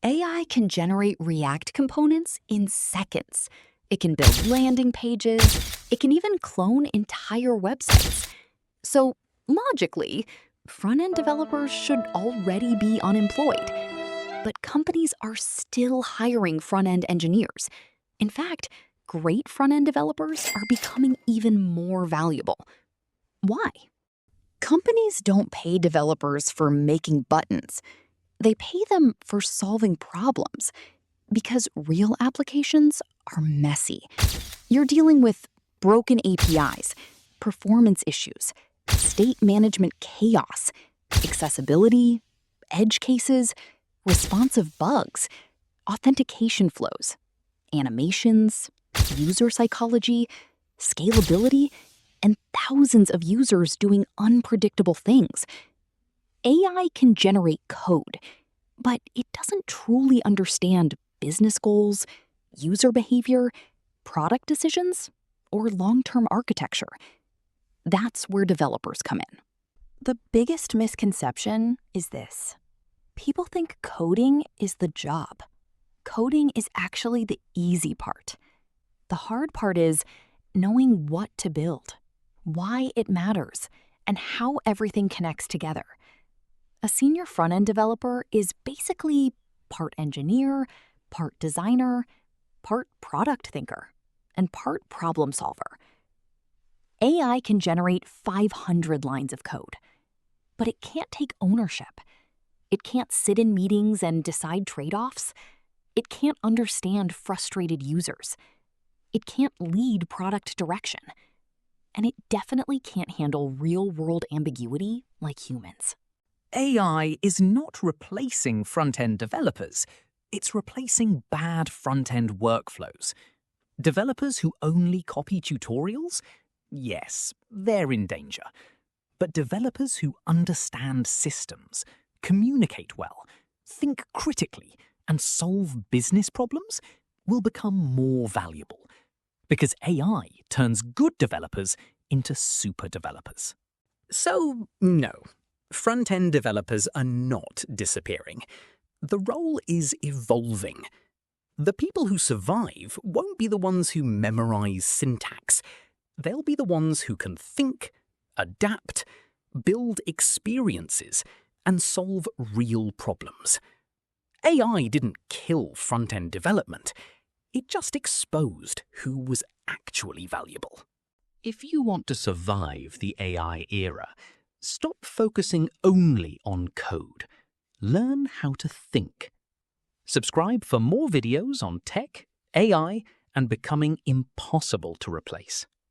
AI can generate React components in seconds. It can build landing pages. It can even clone entire websites. So, logically, front-end developers should already be unemployed. But companies are still hiring front-end engineers. In fact, great front-end developers are becoming even more valuable. Why? Companies don't pay developers for making buttons. They pay them for solving problems, because real applications are messy. You're dealing with broken APIs, performance issues, state management chaos, accessibility, edge cases, responsive bugs, authentication flows, animations, user psychology, scalability, and thousands of users doing unpredictable things. AI can generate code, but it doesn't truly understand business goals, user behavior, product decisions, or long-term architecture. That's where developers come in. The biggest misconception is this. People think coding is the job. Coding is actually the easy part. The hard part is knowing what to build, why it matters, and how everything connects together. A senior front-end developer is basically part engineer, part designer, part product thinker, and part problem solver. AI can generate 500 lines of code, but it can't take ownership. It can't sit in meetings and decide trade-offs. It can't understand frustrated users. It can't lead product direction. And it definitely can't handle real-world ambiguity like humans. AI is not replacing front-end developers. It's replacing bad front-end workflows. Developers who only copy tutorials? Yes, they're in danger. But developers who understand systems, communicate well, think critically, and solve business problems will become more valuable. Because AI turns good developers into super developers. So, no. Front-end developers are not disappearing. The role is evolving. The people who survive won't be the ones who memorize syntax. They'll be the ones who can think, adapt, build experiences, and solve real problems. AI didn't kill front-end development. It just exposed who was actually valuable. If you want to survive the AI era, stop focusing only on code. Learn how to think. Subscribe for more videos on tech, AI, and becoming impossible to replace.